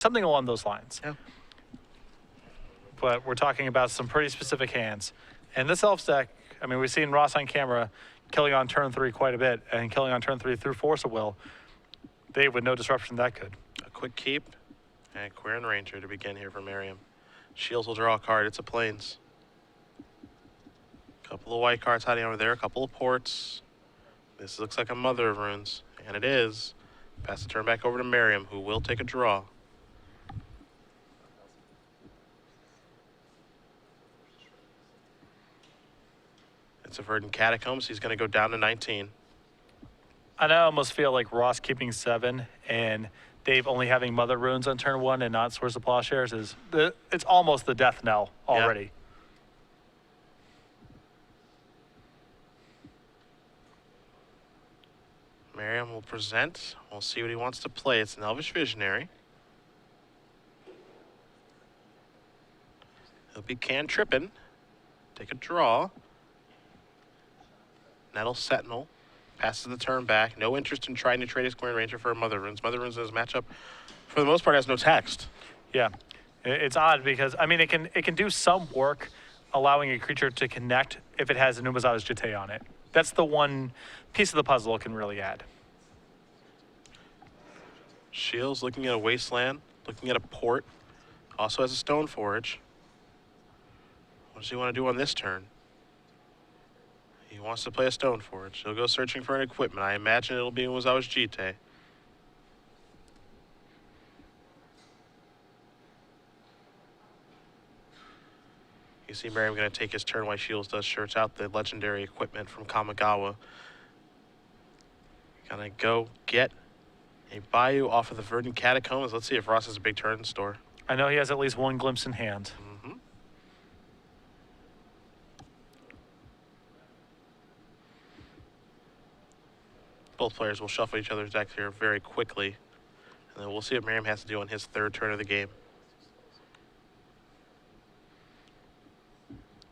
Something along those lines. Yeah. But we're talking about some pretty specific hands. And this Elves deck, I mean, we've seen Ross on camera killing on turn 3 quite a bit, and killing on turn 3 through Force of Will. Dave, with no disruption, that good. A quick keep and Queer and Ranger to begin here for Merriam. Shields will draw a card. It's a Plains. Couple of white cards hiding over there. A couple of ports. This looks like a Mother of Runes, and it is. Pass the turn back over to Merriam, who will take a draw. It's a Verdant Catacombs. He's going to go down to 19. And I almost feel like Ross keeping 7 and Dave only having Mother Runes on turn 1 and not Swords of Plowshares it's almost the death knell already. Yeah. Merriam will present. We'll see what he wants to play. It's an Elvish Visionary. He'll be cantripping. Take a draw. Nettle Sentinel. Passes the turn back. No interest in trying to trade his Queer and Ranger for a Mother Runes. Mother Runes in his matchup, for the most part, has no text. Yeah. It's odd because, I mean, it can do some work allowing a creature to connect if it has a Numazawa's Jete on it. That's the one piece of the puzzle it can really add. Shields looking at a Wasteland, looking at a port. Also has a Stone Forge. What does he want to do on this turn? He wants to play a Stone Forge. He'll go searching for an equipment. I imagine it'll be Numazawa's Jete. You see Merriam going to take his turn while Shields does shirts out the legendary equipment from Kamigawa. Gonna go get a Bayou off of the Verdant Catacombs. Let's see if Ross has a big turn in store. I know he has at least one glimpse in hand. Mm-hmm. Both players will shuffle each other's decks here very quickly. And then we'll see what Merriam has to do on his third turn of the game.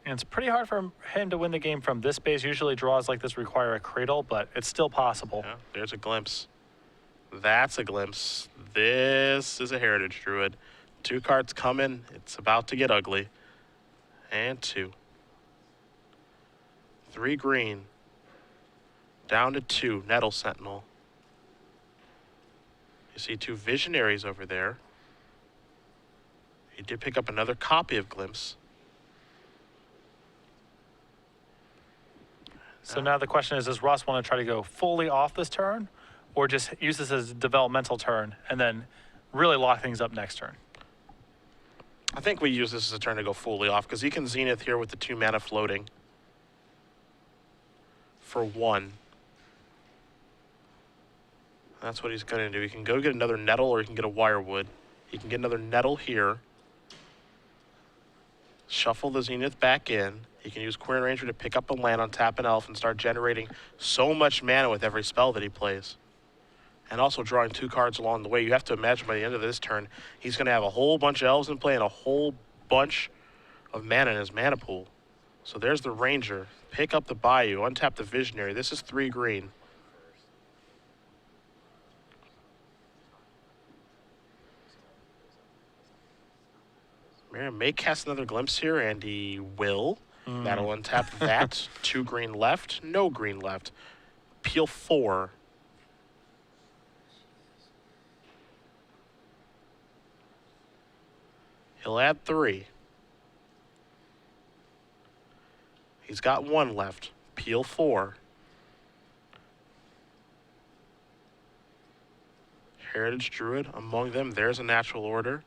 And it's pretty hard for him to win the game from this base. Usually draws like this require a cradle, but it's still possible. Yeah, there's a glimpse. That's a glimpse. This is a Heritage Druid. 2 cards coming. It's about to get ugly. And 2. 3 green. Down to 2. Nettle Sentinel. You see 2 Visionaries over there. He did pick up another copy of Glimpse. So now the question is, does Ross want to try to go fully off this turn or just use this as a developmental turn and then really lock things up next turn? I think we use this as a turn to go fully off because he can Zenith here with the 2 mana floating for 1. That's what he's going to do. He can go get another Nettle or he can get a Wirewood. He can get another Nettle here. Shuffle the Zenith back in. He can use Queer and Ranger to pick up a land on tap and elf and start generating so much mana with every spell that he plays. And also drawing 2 cards along the way. You have to imagine by the end of this turn, he's going to have a whole bunch of elves in play and a whole bunch of mana in his mana pool. So there's the Ranger. Pick up the Bayou, untap the Visionary. This is 3 green. Merriam may cast another Glimpse here, and he will. That'll untap that. 2 green left, no green left. Peel 4. He'll add 3. He's got 1 left. Peel 4. Heritage Druid among them. There's a natural order.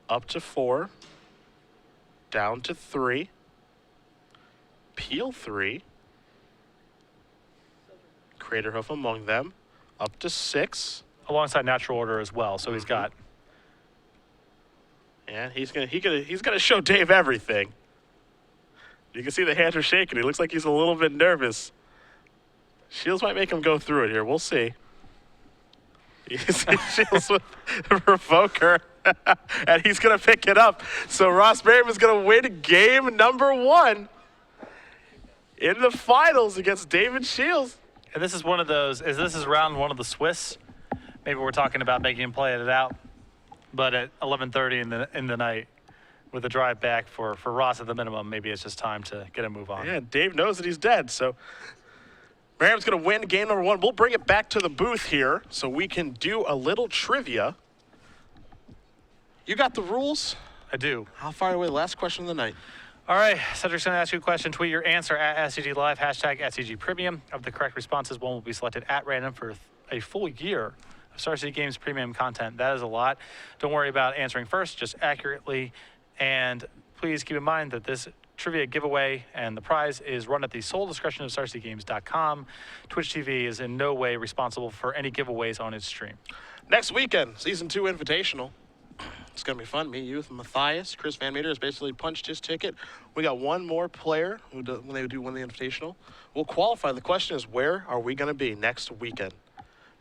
Up to 4, down to 3, peel 3, Craterhoof among them, up to 6. Alongside natural order as well, so he's got. And he's gonna show Dave everything. You can see the hands are shaking. He looks like he's a little bit nervous. Shields might make him go through it here. We'll see. You see Shields with Revoker. And he's going to pick it up. So Ross Merriam is going to win game number 1 in the finals against David Shields. And this is one of those, this is round one of the Swiss. Maybe we're talking about making him play it out. But at 11:30 in the night, with a drive back for Ross at the minimum, maybe it's just time to get a move on. Yeah, Dave knows that he's dead, so Merriam's going to win game number one. We'll bring it back to the booth here so we can do a little trivia. You got the rules? I do. I'll fire away the last question of the night. All right, Cedric's going to ask you a question. Tweet your answer at SCG Live, hashtag SCG Premium. Of the correct responses, one will be selected at random for a full year of Star City Games premium content. That is a lot. Don't worry about answering first, just accurately. And please keep in mind that this trivia giveaway and the prize is run at the sole discretion of StarCityGames.com. Twitch TV is in no way responsible for any giveaways on its stream. Next weekend, Season 2 Invitational. It's going to be fun. Me, you, Matthias. Chris Van Meter has basically punched his ticket. We got one more player who, when they do win the Invitational, will qualify. The question is, where are we going to be next weekend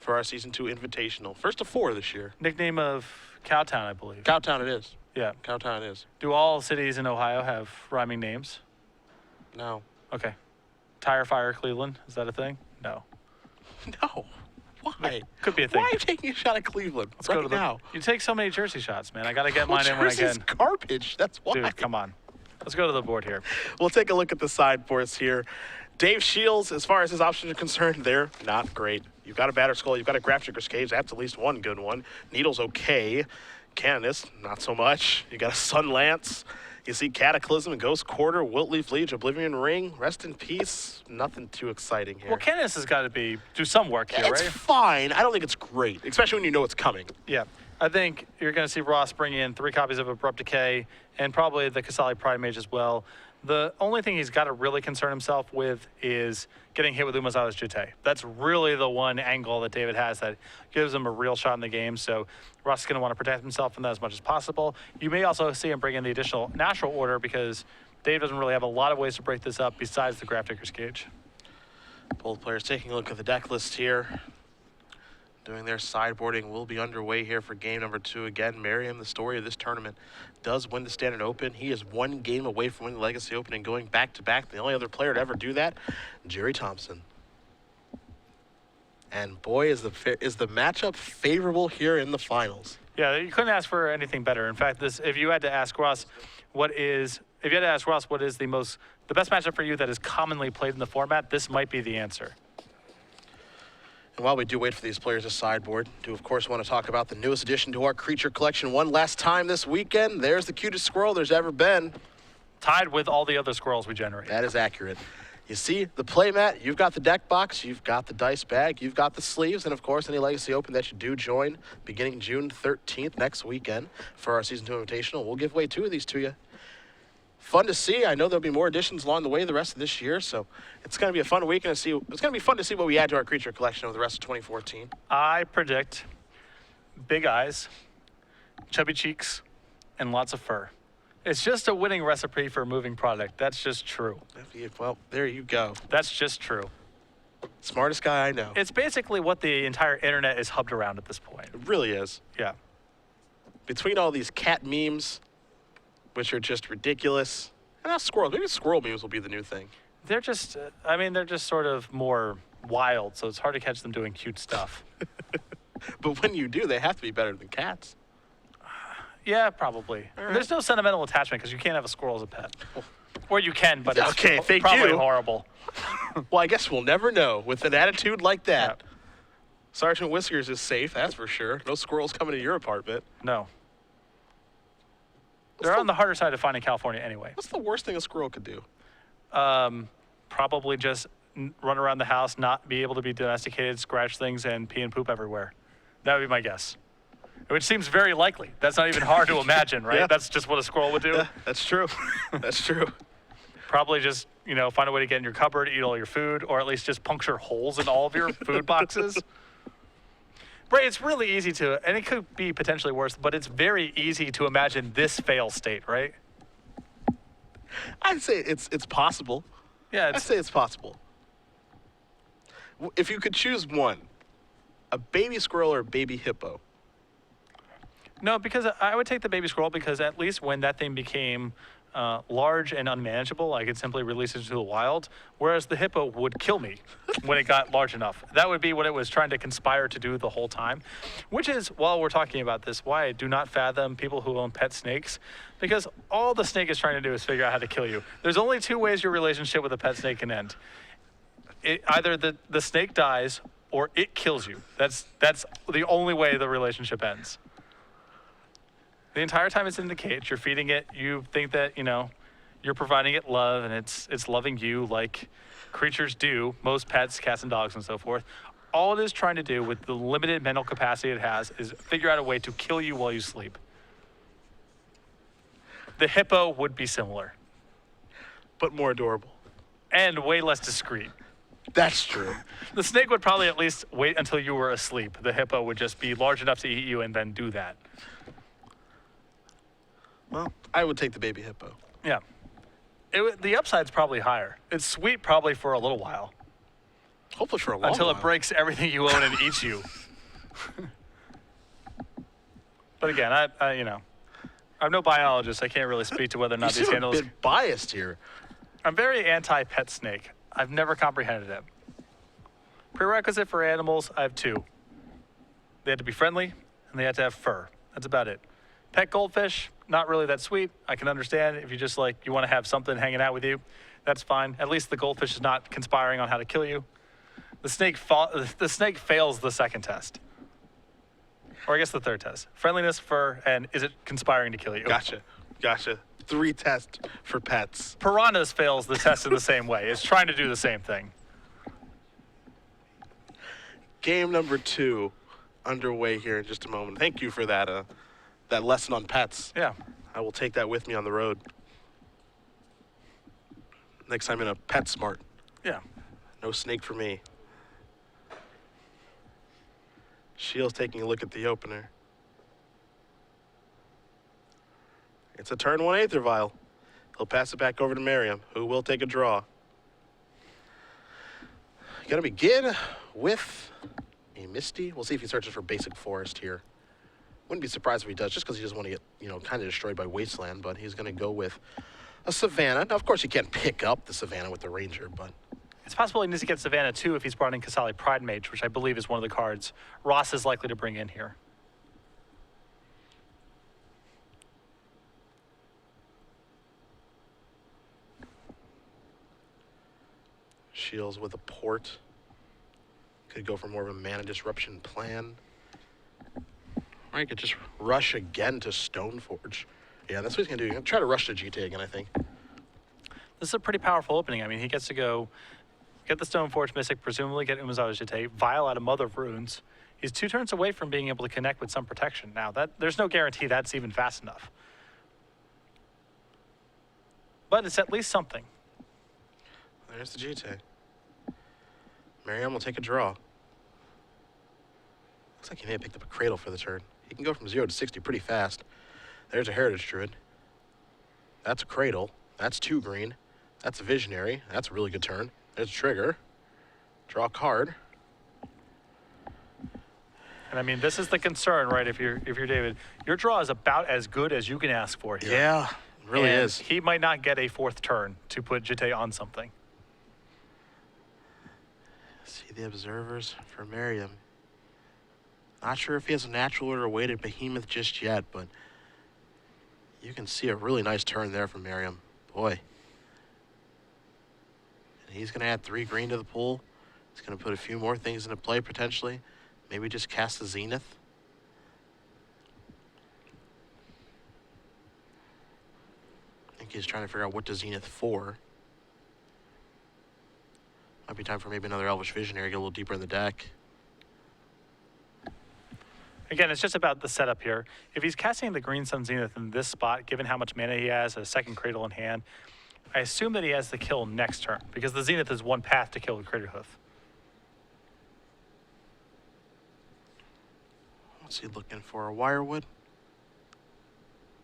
for our Season 2 Invitational? First of 4 this year. Nickname of Cowtown, I believe. Cowtown it is. Yeah. Cowtown it is. Do all cities in Ohio have rhyming names? No. Okay. Tire Fire Cleveland, is that a thing? No. No. Why? Could be a thing. Why are you taking a shot at Cleveland Let's right go to now? You take so many jersey shots, man. I got to get mine in when I Jersey's can. garbage. That's why. Dude, come on. Let's go to the board here. We'll take a look at the sideboards here. Dave Shiels, as far as his options are concerned, they're not great. You've got a Batter Skull, you've got a Graftricker's Cage, that's at least one good one. Needle's okay. Canonist, not so much. You got a Sun Lance. You see Cataclysm, Ghost Quarter, Wiltleaf Liege, Oblivion Ring, Rest in Peace. Nothing too exciting here. Well, Candace has got to do some work here, It's right? fine. I don't think it's great, especially when you know it's coming. Yeah. I think you're going to see Ross bring in 3 copies of Abrupt Decay and probably the Casali Pride Mage as well. The only thing he's got to really concern himself with is getting hit with Umazawa's Jute. That's really the one angle that David has that gives him a real shot in the game. So Ross is going to want to protect himself from that as much as possible. You may also see him bring in the additional natural order because Dave doesn't really have a lot of ways to break this up besides the Grafdigger's Cage. Both players taking a look at the deck list here. Doing their sideboarding will be underway here for game number 2. Again, Merriam, the story of this tournament, does win the Standard Open. He is 1 game away from winning the Legacy Open and going back-to-back. The only other player to ever do that, Jerry Thompson. And boy, is the matchup favorable here in the finals. Yeah, you couldn't ask for anything better. In fact, if you had to ask Ross what is the best matchup for you that is commonly played in the format, this might be the answer. And while we do wait for these players to sideboard, do of course want to talk about the newest addition to our creature collection one last time this weekend. There's the cutest squirrel there's ever been. Tied with all the other squirrels we generate. That is accurate. You see the playmat, you've got the deck box, you've got the dice bag, you've got the sleeves, and of course any Legacy Open that you do join beginning June 13th next weekend for our Season 2 Invitational. We'll give away 2 of these to you. Fun to see. I know there'll be more additions along the way the rest of this year, so it's going to be a fun weekend to see. It's going to be fun to see what we add to our creature collection over the rest of 2014. I predict big eyes, chubby cheeks, and lots of fur. It's just a winning recipe for a moving product. That's just true. Well, there you go. That's just true. Smartest guy I know. It's basically what the entire internet is hubbed around at this point. It really is. Yeah. Between all these cat memes, which are just ridiculous, and not squirrels. Maybe squirrel memes will be the new thing. They're just, they're just sort of more wild, so it's hard to catch them doing cute stuff. But when you do, they have to be better than cats. Yeah, probably. Right. There's no sentimental attachment because you can't have a squirrel as a pet. Or you can, but it's Okay, thank probably you. horrible. Well, I guess we'll never know. With an attitude like that, Yeah. Sergeant Whiskers is safe, that's for sure. No squirrels coming to your apartment. No. They're on the harder side of finding California anyway. What's the worst thing a squirrel could do? Probably just run around the house, not be able to be domesticated, scratch things, and pee and poop everywhere. That would be my guess. Which seems very likely. That's not even hard to imagine, right? Yeah. That's just what a squirrel would do. Yeah, that's true. That's true. Probably just, find a way to get in your cupboard, eat all your food, or at least just puncture holes in all of your food boxes. Right, it's really easy to, and it could be potentially worse, but it's very easy to imagine this fail state, right? I'd say it's possible. Yeah, I'd say it's possible. If you could choose one, a baby squirrel or a baby hippo? no, because I would take the baby squirrel because at least when that thing became large and unmanageable, I could simply release it into the wild, whereas the hippo would kill me when it got large enough. That would be what it was trying to conspire to do the whole time, which is, while we're talking about this, why I do not fathom people who own pet snakes, because all the snake is trying to do is figure out how to kill you. There's only two ways your relationship with a pet snake can end. Either the snake dies or it kills you. That's the only way the relationship ends. The entire time it's in the cage, you're feeding it. You think that, you're providing it love and it's loving you like creatures do, most pets, cats and dogs and so forth. All it is trying to do with the limited mental capacity it has is figure out a way to kill you while you sleep. The hippo would be similar. But more adorable. And way less discreet. That's true. The snake would probably at least wait until you were asleep. The hippo would just be large enough to eat you and then do that. Well, I would take the baby hippo. Yeah. The upside's probably higher. It's sweet probably for a little while. Hopefully for a long Until while. it breaks everything you own and eats you. But again, I'm no biologist. I can't really speak to whether or not You these seem a animals. bit biased here. I'm very anti-pet snake. I've never comprehended it. Prerequisite for animals, I have two. They have to be friendly, and they have to have fur. That's about it. Pet goldfish, not really that sweet. I can understand if you just you want to have something hanging out with you. That's fine. At least the goldfish is not conspiring on how to kill you. The snake fails the second test. Or I guess the third test. Friendliness, fur, and is it conspiring to kill you? Gotcha. 3 tests for pets. Piranhas fails the test in the same way. It's trying to do the same thing. Game number 2 underway here in just a moment. Thank you for that lesson on pets. Yeah. I will take that with me on the road. Next time in a PetSmart. Yeah. No snake for me. Shiels taking a look at the opener. It's a turn 1/8 Vial. He'll pass it back over to Merriam, who will take a draw. Gonna begin with a Misty. We'll see if he searches for basic forest here. Wouldn't be surprised if he does, just because he doesn't want to get, kind of destroyed by Wasteland, but he's gonna go with a Savannah. Now, of course, you can't pick up the Savannah with the Ranger, but It's possible he needs to get Savannah too if he's brought in Casali Pride Mage, which I believe is one of the cards Ross is likely to bring in here. Shiels with a port. Could go for more of a mana disruption plan. Or he could just rush again to Stoneforge. Yeah, that's what he's going to do. He's going to try to rush to GTA again, I think. This is a pretty powerful opening. I mean, he gets to go get the Stoneforge Mystic, presumably get Umezawa Jite, Vial out of Mother of Runes. He's 2 turns away from being able to connect with some protection. Now, there's no guarantee that's even fast enough. But it's at least something. There's the GTA. Merriam will take a draw. Looks like he may have picked up a Cradle for the turn. He can go from 0 to 60 pretty fast. There's a Heritage Druid. That's a Cradle. That's 2 green. That's a Visionary. That's a really good turn. There's a Trigger. Draw a card. And I mean, this is the concern, right? If you're David, your draw is about as good as you can ask for here. Yeah, it really And is. he might not get a 4th turn to put Jite on something. See the Observers for Merriam. Not sure if he has a natural or a weighted Behemoth just yet, but you can see a really nice turn there from Merriam. Boy. And he's going to add 3 green to the pool. He's going to put a few more things into play potentially. Maybe just cast the Zenith. I think he's trying to figure out what to Zenith for. Might be time for maybe another Elvish Visionary, get a little deeper in the deck. Again, it's just about the setup here. If he's casting the Green Sun Zenith in this spot, given how much mana he has, a 2nd Cradle in hand, I assume that he has the kill next turn, because the Zenith is one path to kill with Crater Hoof. What's he looking for? A Wirewood?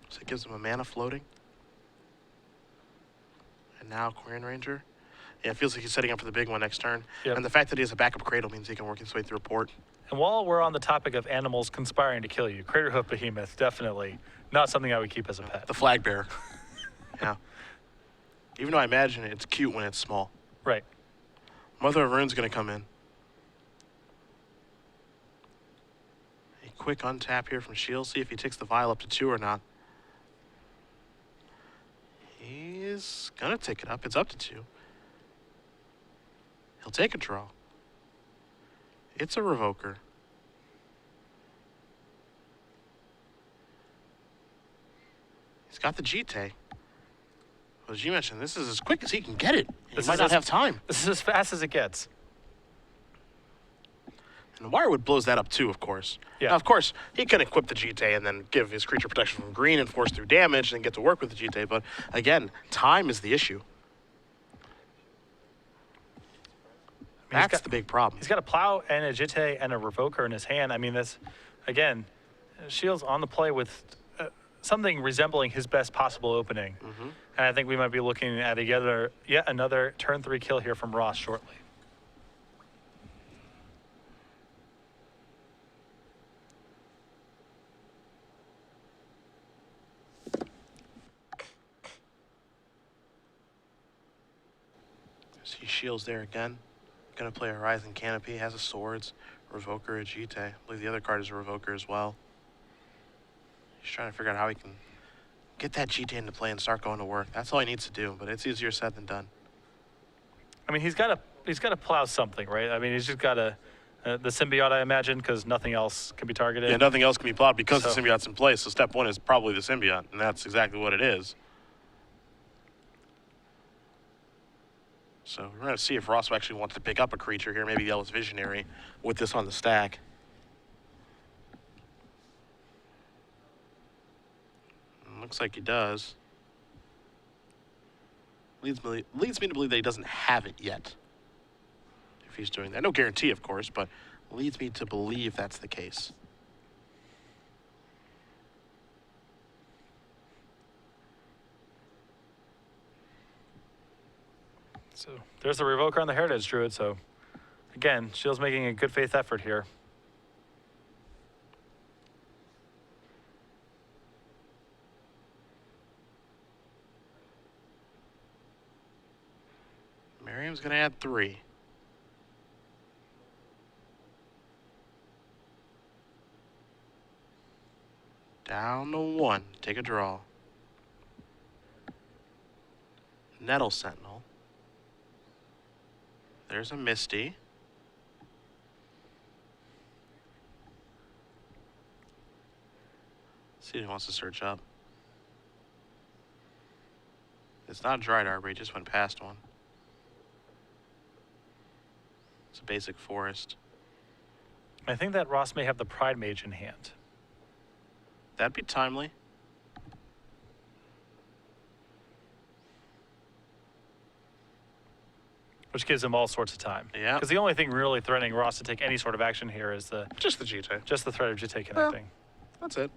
So it gives him a mana floating. And now Quarian Ranger. Yeah, it feels like he's setting up for the big one next turn. Yep. And the fact that he has a backup Cradle means he can work his way through a port. And while we're on the topic of animals conspiring to kill you, Crater Hoof Behemoth, definitely not something I would keep as a pet. The flag bearer. Yeah. Even though I imagine it's cute when it's small. Right. Mother of Rune's going to come in. A quick untap here from Shiels. See if he takes the vial up to 2 or not. He's going to take it up. It's up to 2. He'll take a draw. It's a revoker. He's got the GT. As you mentioned, this is as quick as he can get it. He might not have time. This is as fast as it gets. And Wirewood blows that up too, of course. Yeah. Now, of course, he can equip the GT and then give his creature protection from green and force through damage and get to work with the GT. But again, time is the issue. That's the big problem. He's got a plow and a Jitte and a revoker in his hand. I mean, that's, again, Shields on the play with something resembling his best possible opening. Mm-hmm. And I think we might be looking at yet another turn 3 kill here from Ross shortly. See Shields there again. Gonna play a Rising Canopy, has a Swords, Revoker, a GT. I believe the other card is a Revoker as well. He's trying to figure out how he can get that GT into play and start going to work. That's all he needs to do, but it's easier said than done. I mean, he's got to plow something, right? I mean, he's just got to the symbiote, I imagine, because nothing else can be targeted. Yeah, nothing else can be plowed because the symbiote's in place. So step 1 is probably the symbiote, and that's exactly what it is. So we're going to see if Ross actually wants to pick up a creature here, maybe Yellow's Visionary, with this on the stack. Looks like he does. Leads me to believe that he doesn't have it yet. If he's doing that. No guarantee, of course, but leads me to believe that's the case. So there's the revoker on the Heritage Druid. So again, Shields making a good faith effort here. Merriam's going to add 3. Down to 1. Take a draw. Nettle Sentinel. There's a Misty. See if he wants to search up. It's not Dried Arbor, he just went past one. It's a basic forest. I think that Ross may have the Pride Mage in hand. That'd be timely. Which gives him all sorts of time. Yeah. Because the only thing really threatening Ross to take any sort of action here is Just the GT. just the threat of Jitte connecting. Well, that's it.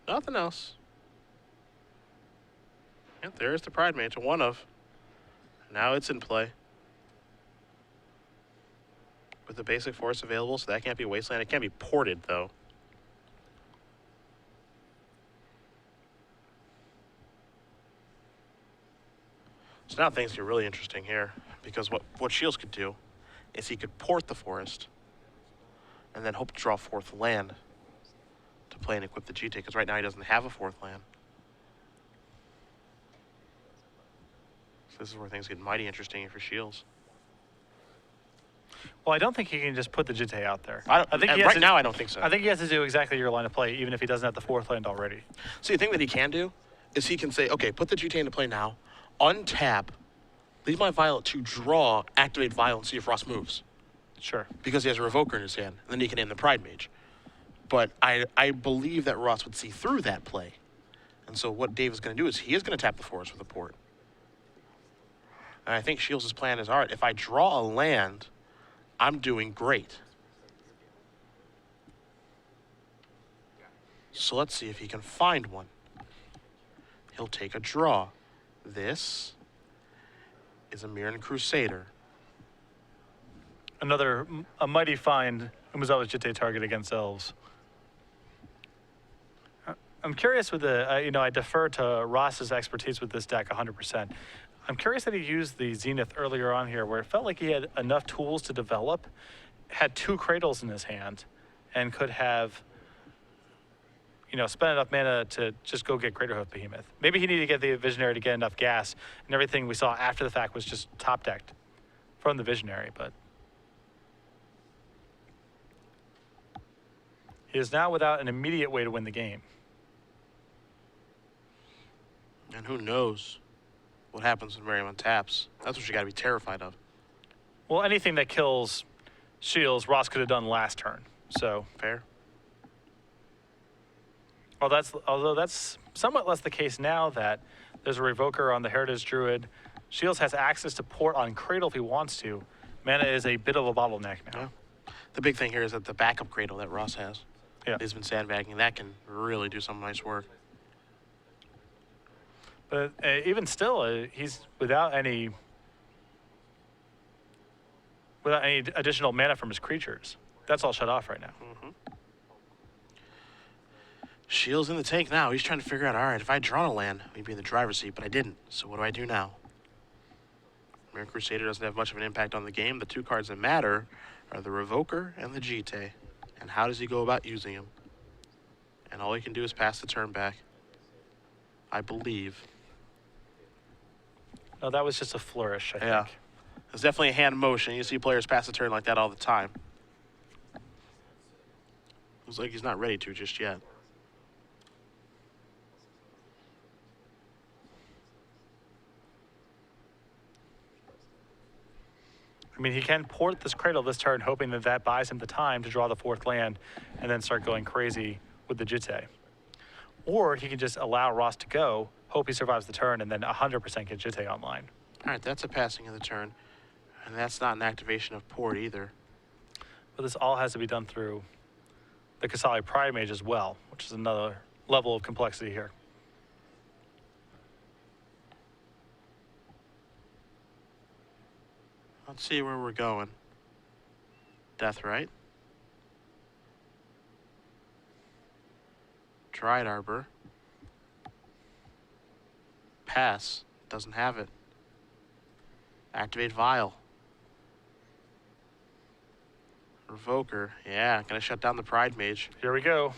Nothing else. Yep, there's the Pride Mage, one of. Now it's in play. With the basic force available, so that can't be Wasteland. It can't be ported, though. So now things get really interesting here, because what Shields could do is he could port the forest and then hope to draw 4th land to play and equip the GT, because right now he doesn't have a 4th land. So this is where things get mighty interesting for Shields. Well, I don't think he can just put the Jitte out there. I think right now I don't think so. I think he has to do exactly your line of play, even if he doesn't have the 4th land already. See, the thing that he can do is he can say, okay, put the GT into play now, untap, leave my Violet to draw, activate Violet, and see if Ross moves. Sure. Because he has a Revoker in his hand, and then he can name the Pride Mage. But I believe that Ross would see through that play. And so what Dave is going to do is he is going to tap the forest with a port. And I think Shields' plan is, all right, if I draw a land, I'm doing great. So let's see if he can find one. He'll take a draw. This is a Mirran Crusader. A mighty find Umezawa's Jitte target against elves. I'm curious with the, I defer to Ross's expertise with this deck 100%. I'm curious that he used the Zenith earlier on here where it felt like he had enough tools to develop, had 2 Cradles in his hand, and could have, spent enough mana to just go get Greater Hoof Behemoth. Maybe he needed to get the Visionary to get enough gas, and everything we saw after the fact was just top decked from the Visionary, but he is now without an immediate way to win the game. And who knows what happens when Merriam taps. That's what you got to be terrified of. Well, anything that kills Shiels, Ross could have done last turn. So, Fair. although that's somewhat less the case now that there's a Revoker on the Heritage Druid. Shiels has access to port on Cradle if he wants to. Mana is a bit of a bottleneck now. Yeah. The big thing here is that the backup Cradle that Ross has, Yeah. he's been sandbagging. That can really do some nice work. But even still, he's without any additional mana from his creatures. That's all shut off right now. Shields in the tank now. He's trying to figure out, all right, if I draw a land, we'd be in the driver's seat, but I didn't. So what do I do now? Merriam Crusader doesn't have much of an impact on the game. The 2 cards that matter are the Revoker and the Jite. And how does he go about using them? And all he can do is pass the turn back, I believe. No, that was just a flourish, I Yeah. think. It's definitely a hand motion. You see players pass the turn like that all the time. Looks like he's not ready to just yet. I mean, he can port this Cradle this turn, hoping that that buys him the time to draw the 4th land and then start going crazy with the Jite. Or he can just allow Ross to go, hope he survives the turn, and then 100% get Jite online. All right, that's a passing of the turn. And that's not an activation of port either. But this all has to be done through the Kasali Pride Mage as well, which is another level of complexity here. Let's see where we're going. Death, right? Dried Arbor. Pass. Doesn't have it. Activate Vial. Revoker. Yeah, gonna shut down the Pride Mage. Here we go.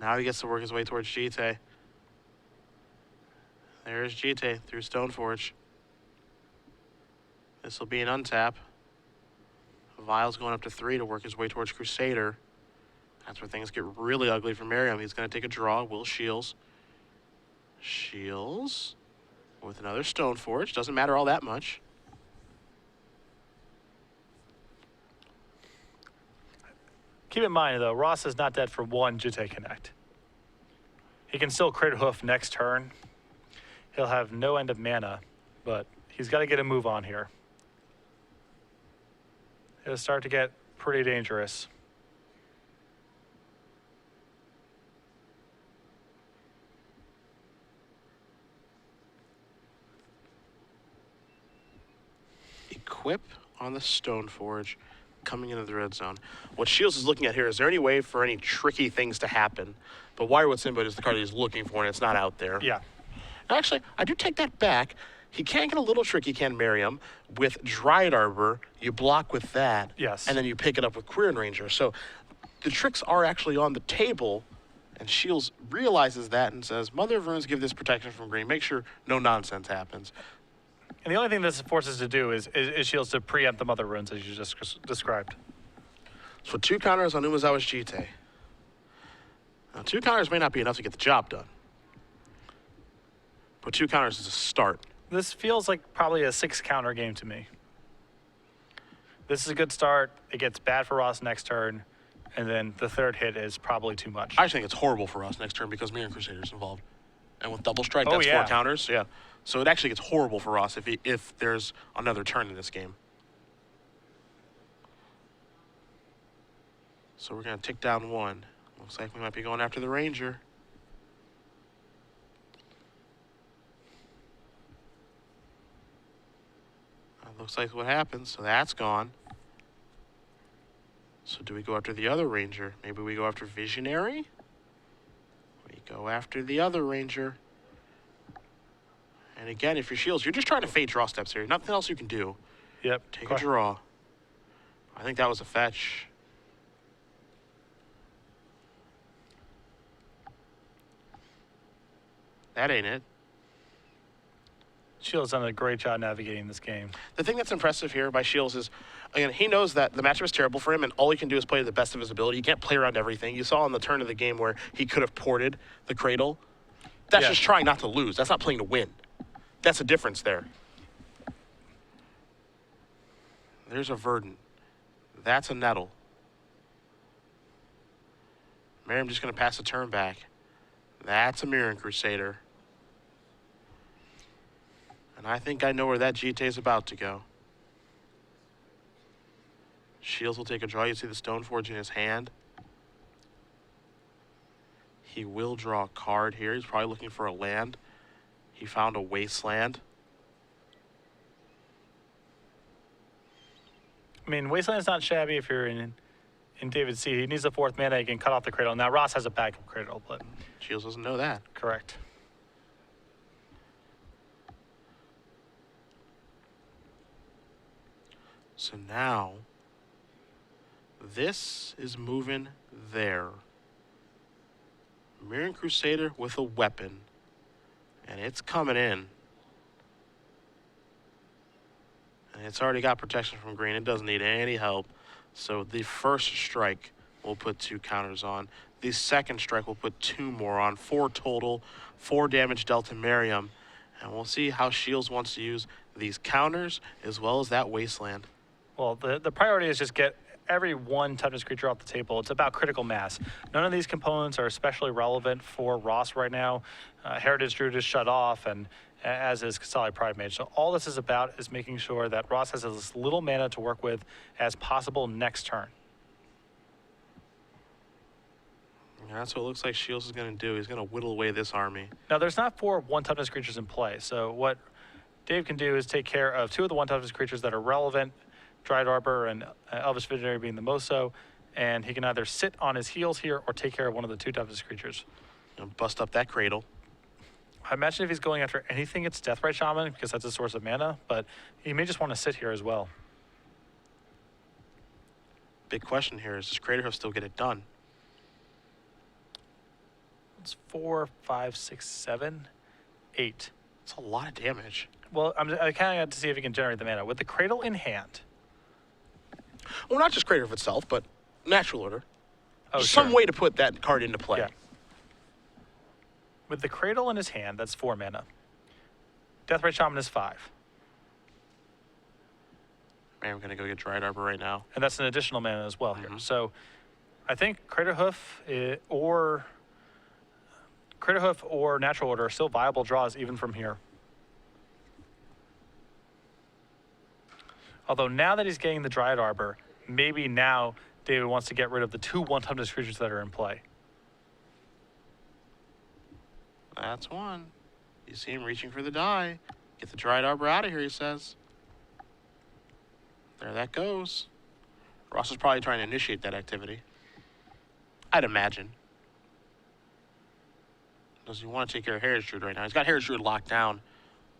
Now he gets to work his way towards Jite. There's Jite through Stoneforge. This will be an untap. Vial's going up to 3 to work his way towards Crusader. That's where things get really ugly for Merriam. He's going to take a draw. Will Shiels. Shiels with another Stoneforge. Doesn't matter all that much. Keep in mind, though, Ross is not dead for 1 Jite Connect. He can still Cradle Hoof next turn. He'll have no end of mana, but he's got to get a move on here. It'll start to get pretty dangerous. Equip on the Stoneforge coming into the red zone. What Shields is looking at here, is there any way for any tricky things to happen? But Wirewood Symbiote is the card he's looking for, and it's not out there. Yeah. Actually, I do take that back. He can get a little tricky, can Merriam. With Dried Arbor, you block with that. Yes. And then you pick it up with Queer Ranger. So the tricks are actually on the table, and Shields realizes that and says, Mother of Runes give this protection from green. Make sure no nonsense happens. And the only thing this forces to do is Shields to preempt the Mother Runes, as you just described. So 2 counters on Umezawa's Jite. Now 2 counters may not be enough to get the job done. But 2 counters is a start. This feels like probably a 6 counter game to me. This is a good start. It gets bad for Ross next turn, and then the 3rd hit is probably too much. I think it's horrible for us next turn because Merriam Crusader's involved. And with double strike, that's yeah. 4 counters. Yeah. So it actually gets horrible for us if there's another turn in this game. So we're going to tick down 1. Looks like we might be going after the Ranger. That looks like what happens. So that's gone. So do we go after the other Ranger? Maybe we go after Visionary? Go after the other Ranger. And again, if you're Shiels, you're just trying to fade draw steps here. Nothing else you can do. Yep. Take a draw. I think that was a fetch. That ain't it. Shiels done a great job navigating this game. The thing that's impressive here by Shiels is, again, he knows that the matchup is terrible for him, and all he can do is play to the best of his ability. He can't play around everything. You saw on the turn of the game where he could have ported the cradle. That's just trying not to lose. That's not playing to win. That's a difference there. There's a Verdant. That's a Nettle. Merriam just going to pass a turn back. That's a Merriam Crusader. And I think I know where that GT is about to go. Shiels will take a draw. You see the Stoneforge in his hand. He will draw a card here. He's probably looking for a land. He found a Wasteland. I mean, Wasteland's not shabby if you're in David C. He needs a 4th mana. He can cut off the cradle. Now, Ross has a backup cradle, but... Shiels doesn't know that. Correct. So now, this is moving there. Merriam Crusader with a weapon. And it's coming in. And it's already got protection from green. It doesn't need any help. So the first strike will put 2 counters on. The second strike will put 2 more on. 4 total. 4 damage dealt to Merriam. And we'll see how Shiels wants to use these counters as well as that Wasteland. Well, the priority is just get every one toughness creature off the table. It's about critical mass. None of these components are especially relevant for Ross right now. Heritage Druid is shut off, and as is Kasali Pride Mage. So all this is about is making sure that Ross has as little mana to work with as possible next turn. Yeah, that's what it looks like Shiels is going to do. He's going to whittle away this army. Now, there's not 4 one toughness creatures in play. So what Dave can do is take care of 2 of the one toughness creatures that are relevant, Dried Arbor and Elvish Visionary being the most so, and he can either sit on his heels here or take care of one of the 2 toughness creatures. And bust up that cradle. I imagine if he's going after anything, it's Deathrite Shaman because that's a source of mana, but he may just want to sit here as well. Big question here is, does Craterhoof still get it done? It's 4, 5, 6, 7, 8. It's a lot of damage. Well, I kind of got to see if he can generate the mana. With the Cradle in hand. Well, not just Craterhoof itself, but natural order. Oh, There's sure. some way to put that card into play. Yeah. With the Cradle in his hand, that's 4 mana. Deathrite Shaman is 5. Man, I'm going to go get Dried Arbor right now. And that's an additional mana as well here. So I think Craterhoof or Natural Order are still viable draws even from here. Although now that he's getting the Dryad Arbor, maybe now David wants to get rid of the 2 one-toughness creatures that are in play. That's one. You see him reaching for the die. Get the Dried Arbor out of here, he says. There that goes. Ross is probably trying to initiate that activity. I'd imagine. Does he want to take care of Heritage Druid right now? He's got Heritage Druid locked down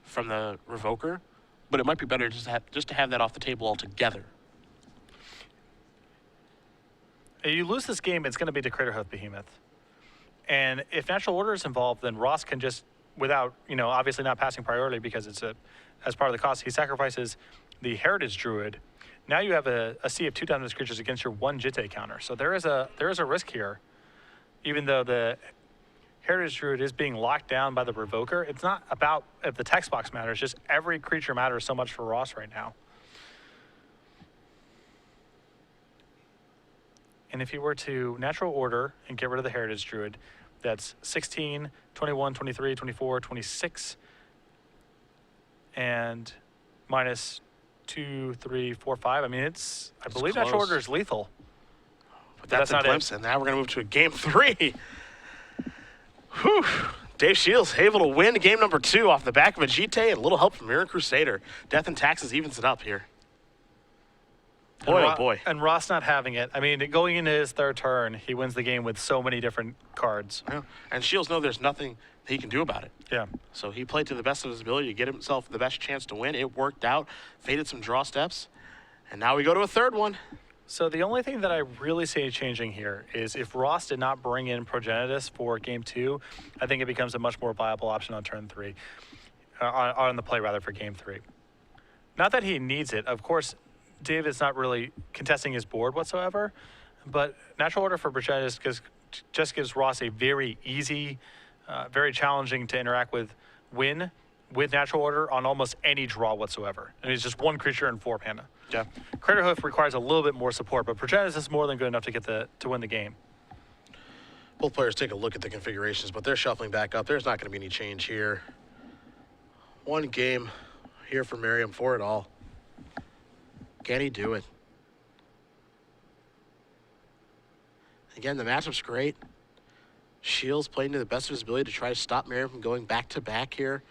from the Revoker, but it might be better just to have that off the table altogether. If you lose this game, it's going to be to Craterhoof Behemoth. And if Natural Order is involved, then Ross can just, without, obviously not passing priority because it's as part of the cost, he sacrifices the Heritage Druid. Now you have a sea of 2 toughness creatures against your 1 Jitte counter. So there is a risk here, even though the Heritage Druid is being locked down by the Revoker. It's not about if the text box matters, just every creature matters so much for Ross right now. And if he were to Natural Order and get rid of the Heritage Druid, that's 16, 21, 23, 24, 26, and minus 2, 3, 4, 5. I mean, I believe close. Natural Order is lethal. But that's a not glimpse, and now we're going to move to a game 3. Whew. Dave Shiels able to win game number 2 off the back of a GT and a little help from Merriam Crusader. Death and Taxes evens it up here. Boy, oh boy. And Ross not having it. I mean, going into his third turn, he wins the game with so many different cards. Yeah. And Shiels know there's nothing he can do about it. Yeah. So he played to the best of his ability to get himself the best chance to win. It worked out, faded some draw steps, and now we go to a third one. So the only thing that I really see changing here is if Ross did not bring in Progenitus for game 2, I think it becomes a much more viable option on turn 3, on the play rather for game 3. Not that he needs it. Of course, David's not really contesting his board whatsoever, but natural order for Progenitus just gives Ross a very easy, very challenging to interact with win with natural order on almost any draw whatsoever. And it's just one creature and 4 mana. Yeah. Crater Hoof requires a little bit more support, but Progenitus is more than good enough to win the game. Both players take a look at the configurations, but they're shuffling back up. There's not going to be any change here. One game here for Merriam for it all. Can he do it? Again, the matchup's great. Shiels playing to the best of his ability to try to stop Merriam from going back-to-back here.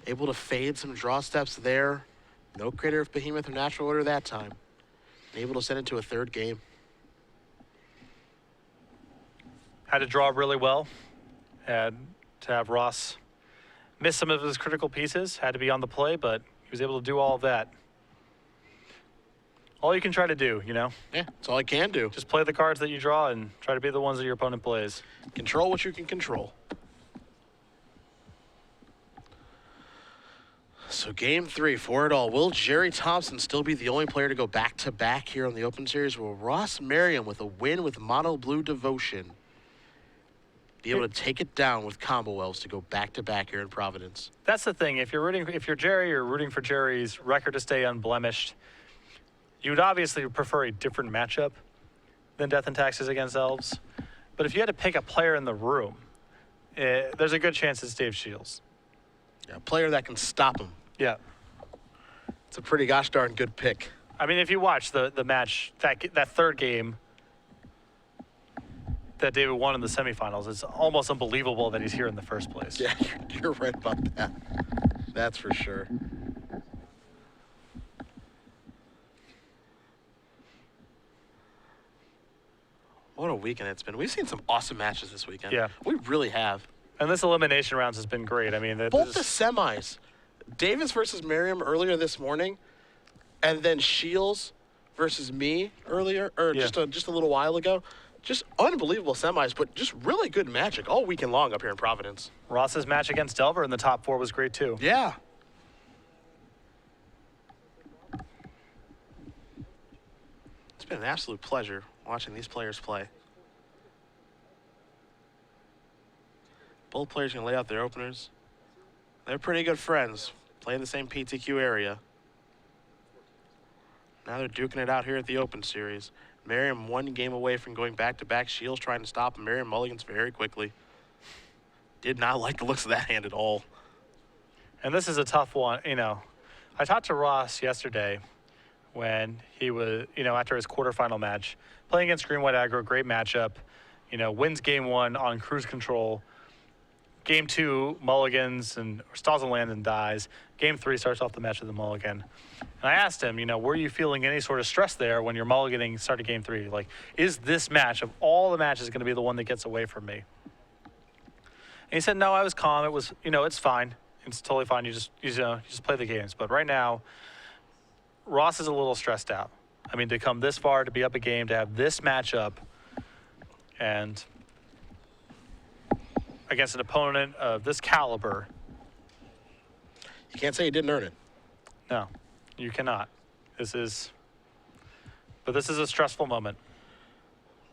Able to fade some draw steps there. No Crater of Behemoth or Natural Order that time. And able to send it to a third game. Had to draw really well. Had to have Ross miss some of his critical pieces. Had to be on the play, but he was able to do all of that. All you can try to do, you know? Yeah, that's all I can do. Just play the cards that you draw and try to be the ones that your opponent plays. Control what you can control. So game 3 for it all. Will Jerry Thompson still be the only player to go back-to-back here on the Open Series? Will Ross Merriam, with a win with Mono Blue Devotion, be able to take it down with combo elves to go back-to-back here in Providence? That's the thing. If you're Jerry, you're rooting for Jerry's record to stay unblemished. You would obviously prefer a different matchup than Death and Taxes against Elves. But if you had to pick a player in the room, there's a good chance it's Dave Shiels. Yeah, a player that can stop him. Yeah. It's a pretty gosh darn good pick. I mean, if you watch the match, that third game that David won in the semifinals, it's almost unbelievable that he's here in the first place. Yeah, you're right about that. That's for sure. What a weekend it's been. We've seen some awesome matches this weekend. Yeah. We really have. And this elimination rounds has been great. I mean, Both the semis. Davis versus Merriam earlier this morning, and then Shiels versus me earlier, or Yeah. just a little while ago. Just unbelievable semis, but just really good magic all weekend long up here in Providence. Ross's match against Delver in the top 4 was great too. Yeah. It's been an absolute pleasure watching these players play. Both players can lay out their openers. They're pretty good friends, play in the same PTQ area. Now they're duking it out here at the Open Series. Merriam 1 game away from going back-to-back. Shiels trying to stop him. Merriam mulligans very quickly. Did not like the looks of that hand at all. And this is a tough one. You know, I talked to Ross yesterday when he was, after his quarterfinal match, playing against Green White Aggro, great matchup. Wins game 1 on cruise control. Game 2, mulligans and stalls and lands and dies. Game 3 starts off the match with a mulligan. And I asked him, were you feeling any sort of stress there when you're mulliganing starting game 3? Like, is this match of all the matches going to be the one that gets away from me? And he said, no, I was calm. It was, it's fine. It's totally fine. You just play the games. But right now, Ross is a little stressed out. I mean, to come this far, to be up a game, to have this matchup, and against an opponent of this caliber. You can't say he didn't earn it. No, you cannot. This is a stressful moment.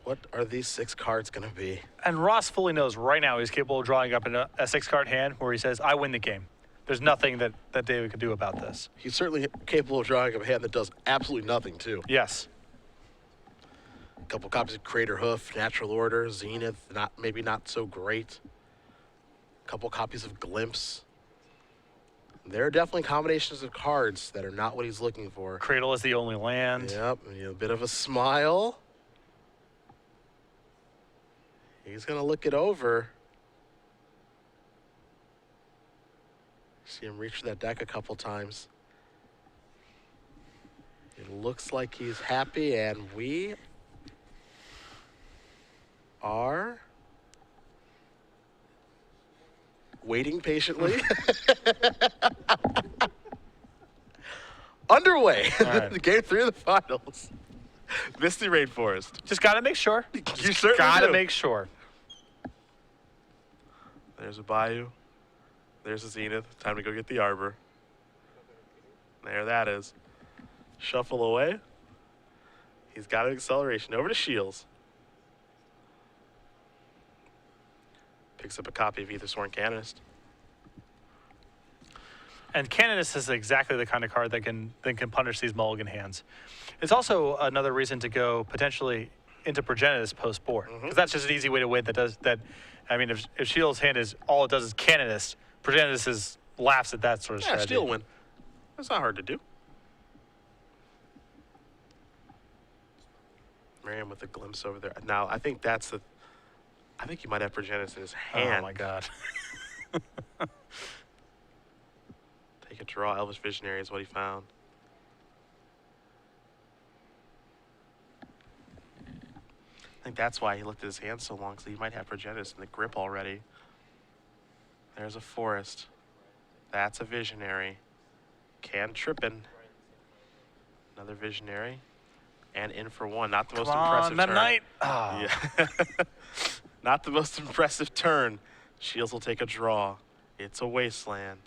What are these 6 cards going to be? And Ross fully knows right now he's capable of drawing up a 6-card hand where he says, I win the game. There's nothing that David could do about this. He's certainly capable of drawing up a hand that does absolutely nothing, too. Yes. A couple copies of Crater Hoof, Natural Order, Zenith, maybe not so great. A couple copies of Glimpse. There are definitely combinations of cards that are not what he's looking for. Cradle is the only land. Yep, a bit of a smile. He's going to look it over. See him reach for that deck a couple times. It looks like he's happy, and we are waiting patiently. Underway. All right. The game 3 of the finals. Misty Rainforest. Just got to make sure. You Just certainly got to do. make sure. There's a Bayou. There's a Zenith. Time to go get the Arbor. There that is. Shuffle away. He's got an acceleration. Over to Shiels. Picks up a copy of Ether Sworn Canonist. And Canonist is exactly the kind of card that can punish these mulligan hands. It's also another reason to go potentially into Progenitus post board, because that's just an easy way to win. That does that. I mean, if Shields' hand is all it does is Canonist, Progenitus laughs at that sort of Yeah, strategy. steal win. That's not hard to do. Merriam with a glimpse over there. Now, I think that's the. I think he might have Progenitus in his hand. Oh my God. Take a draw. Elvish Visionary is what he found. I think that's why he looked at his hand so long, because he might have Progenitus in the grip already. There's a Forest. That's a Visionary. Can trippin'. Another Visionary. And in for one. Not the most impressive Meta turn. Knight. Oh. Yeah. Not the most impressive turn. Shields will take a draw. It's a Wasteland.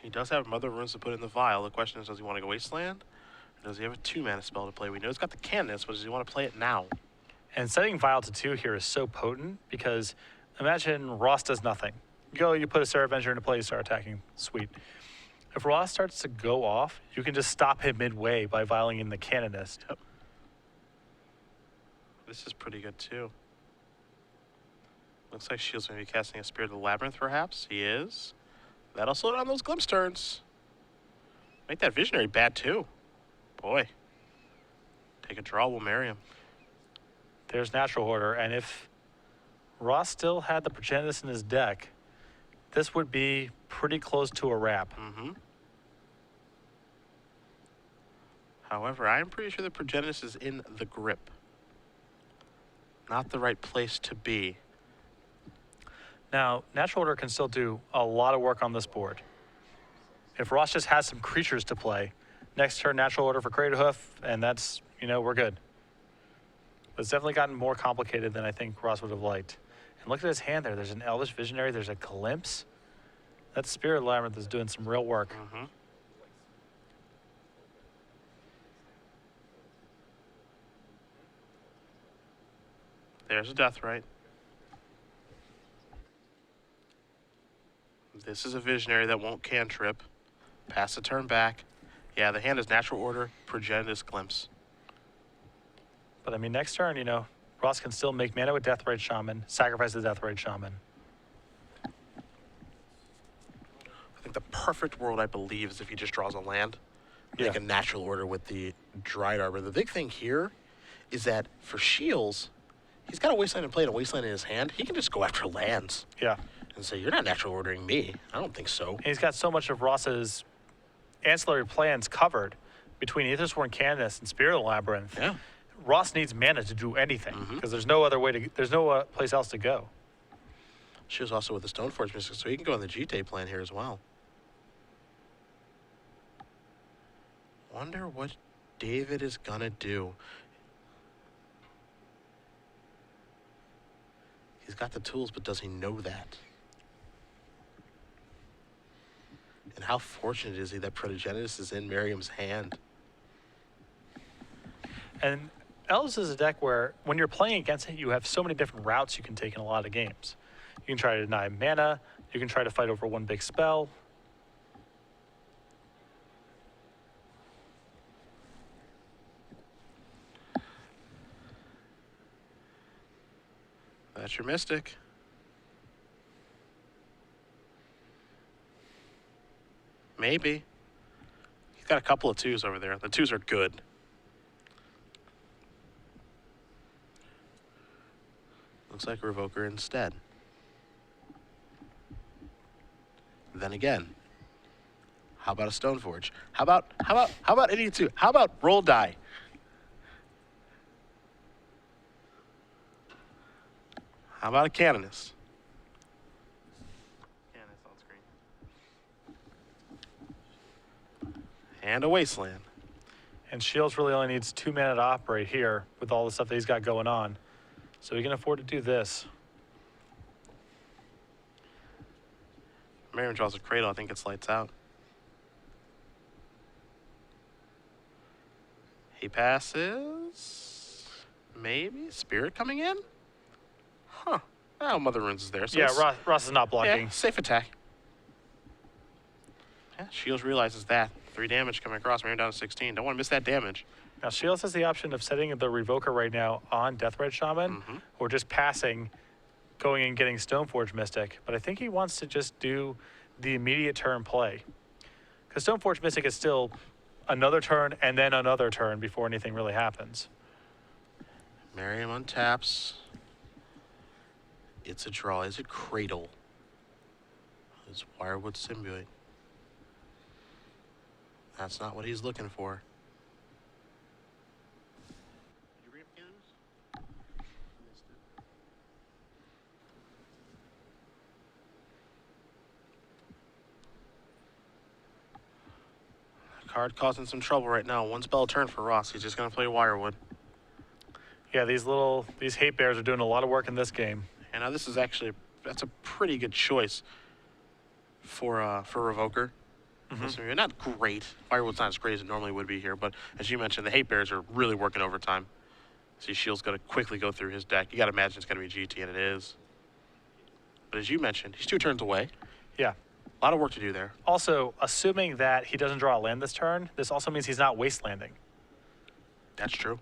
He does have Mother Runes to put in the vial. The question is, does he want to go Wasteland? Or does he have a 2-mana spell to play? We know he's got the Canonist, but does he want to play it now? And setting Vial to 2 here is so potent because imagine Ross does nothing. You go, you put a Seraph Avenger into play, you start attacking. Sweet. If Ross starts to go off, you can just stop him midway by vialing in the Canonist. Yep. This is pretty good, too. Looks like Shields may be casting a Spirit of the Labyrinth, perhaps. He is. That'll slow down those glimpse turns. Make that Visionary bad, too. Boy. Take a draw, we'll marry him. There's Natural Order, and if Ross still had the Progenitus in his deck, this would be pretty close to a wrap. Mm-hmm. However, I'm pretty sure the Progenitus is in the grip. Not the right place to be. Now, Natural Order can still do a lot of work on this board. If Ross just has some creatures to play, next turn Natural Order for Crater Hoof, and that's, we're good. But it's definitely gotten more complicated than I think Ross would have liked. And look at his hand there. There's an Elvish Visionary. There's a Glimpse. That Spirit Labyrinth is doing some real work. Mm-hmm. There's a Deathrite. This is a Visionary that won't cantrip. Pass the turn back. Yeah, the hand is Natural Order, Progenitus, Glimpse. But I mean, next turn, Ross can still make mana with Deathrite Shaman, sacrifice the Deathrite Shaman. I think the perfect world, I believe, is if he just draws a land. Make Yeah. a Natural Order with the Dried Arbor. The big thing here is that for Shields, he's got a Wasteland in play and a Wasteland in his hand. He can just go after lands Yeah. and say, you're not Natural Ordering me. I don't think so. And he's got so much of Ross's ancillary plans covered between Aethersworn Canonist and Spirit Labyrinth. Yeah. Ross needs mana to do anything because there's no other way to. There's no place else to go. She was also with the Stoneforge Mystic, so he can go on the GT plan here as well. Wonder what David is gonna do. He's got the tools, but does he know that? And how fortunate is he that Progenitus is in Merriam's hand? And Elves is a deck where when you're playing against it, you have so many different routes you can take in a lot of games. You can try to deny mana. You can try to fight over one big spell. That's your Mystic. Maybe. He's got a couple of 2s over there. The 2s are good. Looks like a Revoker instead. Then again, How about a Stoneforge? How about any two? How about roll die? How about a Canonist? Canonist on screen. And a Wasteland. And Shiels really only needs 2 mana to operate here with all the stuff that he's got going on. So he can afford to do this. Merriam draws a Cradle. I think it's lights out. He passes. Maybe Spirit coming in. Huh. Oh, Mother Runes is there. So Yeah, it's- Ross is not blocking. yeah, safe attack. Yeah, Shields realizes that. 3 damage coming across. Merriam down to 16. Don't want to miss that damage. Now Shields has the option of setting the Revoker right now on Deathred Shaman, or just passing, going and getting Stoneforge Mystic. But I think he wants to just do the immediate turn play. Because Stoneforge Mystic is still another turn and then another turn before anything really happens. Merriam untaps. It's a draw. Is it Cradle? It's Wirewood Symbiote. That's not what he's looking for. Did you bring up Canonist? Missed it. Card causing some trouble right now. 1 spell a turn for Ross. He's just going to play Wirewood. Yeah, these hate bears are doing a lot of work in this game. And now this is actually, that's a pretty good choice for Revoker. So you're not great. Firewood's not as great as it normally would be here, but as you mentioned, the hate bears are really working overtime. See, Shields got to quickly go through his deck. You got to imagine it's going to be GT, and it is. But as you mentioned, he's 2 turns away. Yeah. A lot of work to do there. Also, assuming that he doesn't draw a land this turn, this also means he's not wastelanding. That's true.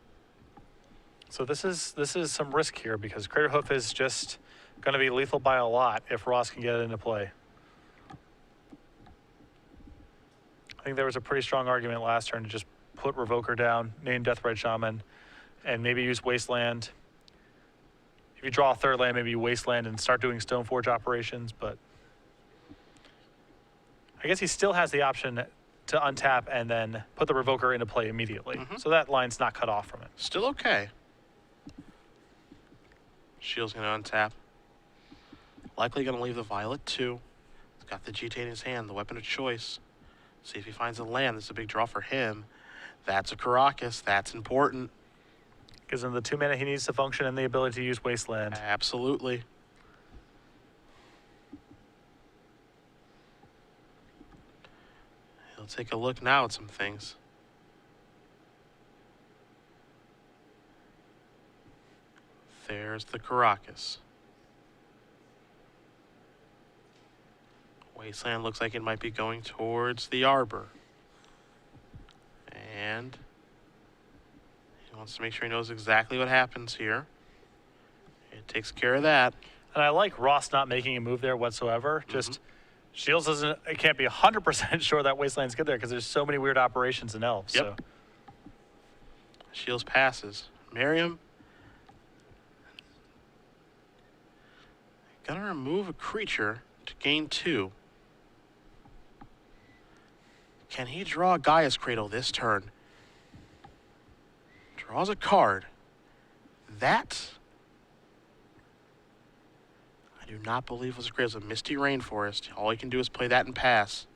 So this is some risk here because Craterhoof is just going to be lethal by a lot if Ross can get it into play. I think there was a pretty strong argument last turn to just put Revoker down, name Deathred Shaman, and maybe use Wasteland. If you draw a 3rd land, maybe you Wasteland and start doing Stoneforge operations, but I guess he still has the option to untap and then put the Revoker into play immediately. So that line's not cut off from it. Still okay. Shields going to untap. Likely going to leave the Violet too. He's got the GT in his hand, the weapon of choice. See if he finds a land. This is a big draw for him. That's a Caracas. That's important. Gives him the 2 mana he needs to function and the ability to use Wasteland. Absolutely. He'll take a look now at some things. There's the Caracas. Wasteland looks like it might be going towards the Arbor. And he wants to make sure he knows exactly what happens here. It takes care of that. And I like Ross not making a move there whatsoever. Just Shields it can't be 100% sure that Wasteland's good there because there's so many weird operations in Elves. Yep. So Shields passes. Merriam. Gotta remove a creature to gain 2. Can he draw a Gaia's Cradle this turn? Draws a card. That, I do not believe was a Cradle. It's a Misty Rainforest. All he can do is play that and pass.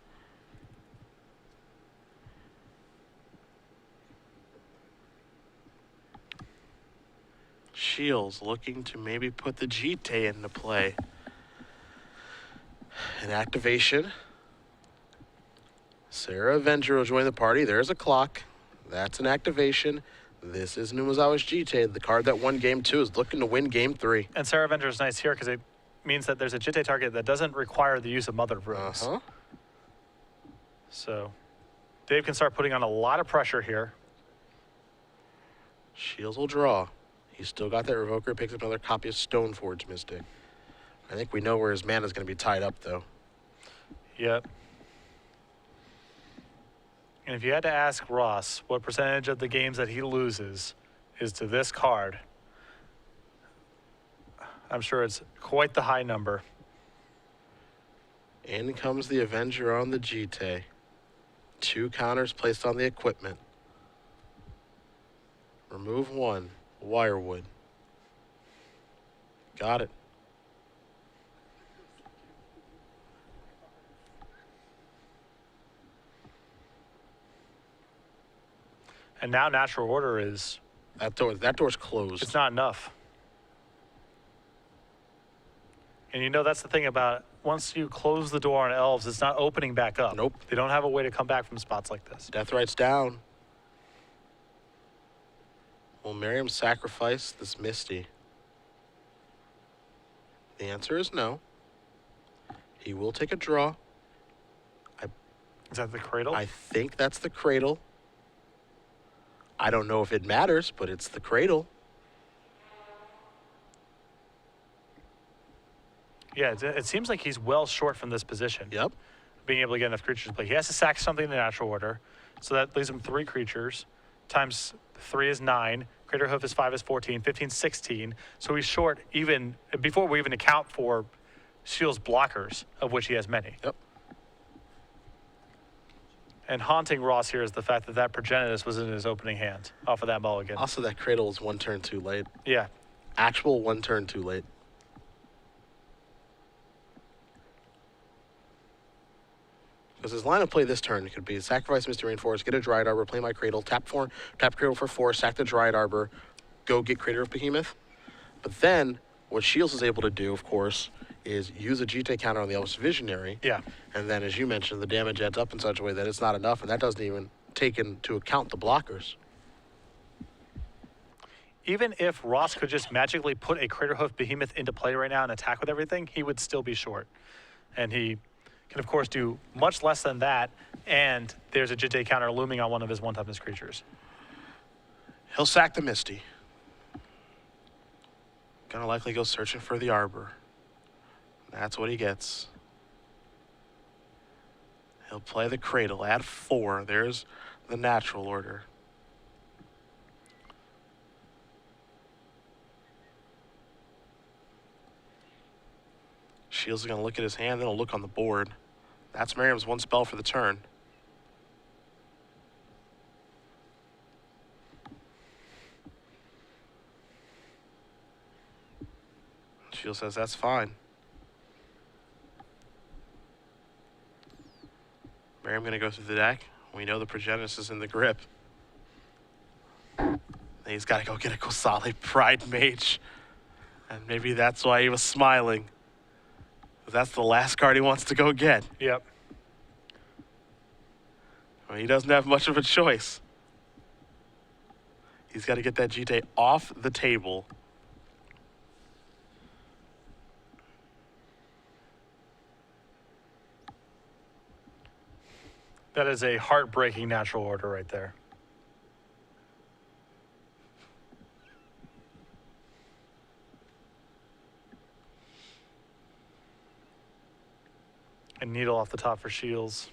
Shields looking to maybe put the GT into play. An activation. Sarah Avenger will join the party. There's a clock. That's an activation. This is Numazawa's GT. The card that won game 2 is looking to win game 3. and Sarah Avenger is nice here because it means that there's a Jitte target that doesn't require the use of Mother of Runes. So Dave can start putting on a lot of pressure here. Shields will draw. He's still got that Revoker. Picks up another copy of Stoneforge Mystic. I think we know where his mana is going to be tied up, though. Yep. And if you had to ask Ross what percentage of the games that he loses is to this card, I'm sure it's quite the high number. In comes the Avenger on the GT. 2 counters placed on the equipment. Remove 1. Wirewood. Got it. And now natural order is, That door's closed. it's not enough. And you know, that's the thing about once you close the door on elves, it's not opening back up. Nope. They don't have a way to come back from spots like this. Deathright's down. Will Merriam sacrifice this Misty? The answer is no. He will take a draw. Is that the cradle? I think that's the cradle. I don't know if it matters, but it's the cradle. Yeah, it seems like he's well short from this position. Yep. Being able to get enough creatures to play. He has to sack something in the natural order. So that leaves him 3 creatures. Times 3 is 9. Crater Hoof is 5 is 14. 15, 16. So he's short even before we even account for Shiels blockers, of which he has many. Yep. And haunting Ross here is the fact that Progenitus was in his opening hand off of that mulligan. Also, that cradle is 1 turn too late. Yeah. Actual 1 turn too late. Because his line of play this turn could be sacrifice Mr. Rainforest, get a Dryad Arbor, play my Cradle, tap Cradle for 4, sack the Dryad Arbor, go get Crater of Behemoth. But then, what Shiels is able to do, of course, is use a GT counter on the Elvish Visionary. Yeah. And then, as you mentioned, the damage adds up in such a way that it's not enough, and that doesn't even take into account the blockers. Even if Ross could just magically put a Crater Hoof Behemoth into play right now and attack with everything, he would still be short. And he can, of course, do much less than that, and there's a Jite counter looming on one of his one-toughness creatures. He'll sack the Misty. Gonna likely go searching for the Arbor. That's what he gets. He'll play the Cradle, add 4. There's the natural order. Shiels is gonna look at his hand, then he'll look on the board. That's Merriam's 1 spell for the turn. Shield says that's fine. Merriam gonna go through the deck. We know the Progenitus is in the grip. Then he's gotta go get a Kosali Pride Mage. And maybe that's why he was smiling. That's the last card he wants to go get. Yep. Well, he doesn't have much of a choice. He's got to get that GT off the table. That is a heartbreaking natural order right there. And needle off the top for Shiels.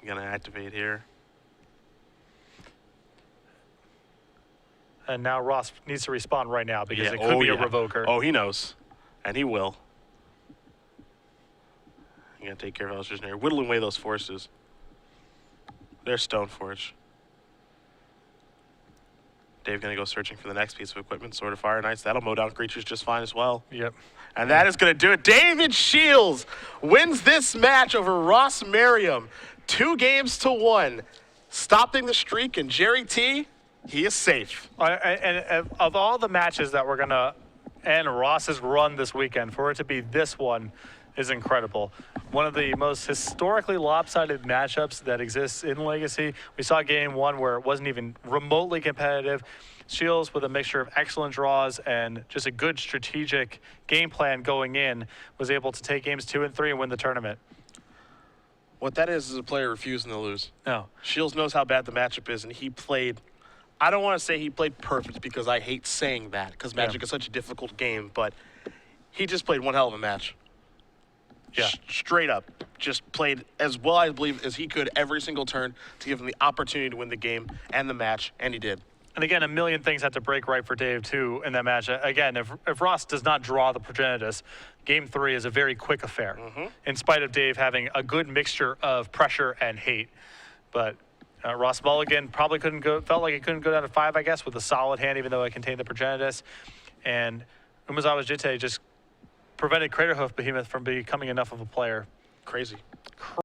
Gonna activate here. And now Ross needs to respond right now because it could be a revoker. Oh, he knows. And he will. You gotta take care of Elvish Visionary. Whittling away those forces. There's Stoneforge. Dave gonna go searching for the next piece of equipment, Sword of Fire Knights. That'll mow down creatures just fine as well. Yep. And that is gonna do it. David Shiels wins this match over Ross Merriam. 2-1. Stopping the streak, and Jerry T, he is safe. And of all the matches that we're going to end Ross's run this weekend, for it to be this one is incredible. One of the most historically lopsided matchups that exists in Legacy. We saw game 1 where it wasn't even remotely competitive. Shiels, with a mixture of excellent draws and just a good strategic game plan going in, was able to take games 2 and 3 and win the tournament. What that is a player refusing to lose. No. Shiels knows how bad the matchup is, and he played, I don't want to say he played perfect because I hate saying that because Magic is such a difficult game, but he just played one hell of a match. Yeah. Straight up. Just played as well, I believe, as he could every single turn to give him the opportunity to win the game and the match, and he did. And again, a million things had to break right for Dave, too, in that match. Again, if Ross does not draw the Progenitus, Game 3 is a very quick affair, in spite of Dave having a good mixture of pressure and hate. But Ross Mulligan probably felt like he couldn't go down to 5, I guess, with a solid hand, even though it contained the Progenitus. And Umezawa Jite just prevented Craterhoof Behemoth from becoming enough of a player. Crazy.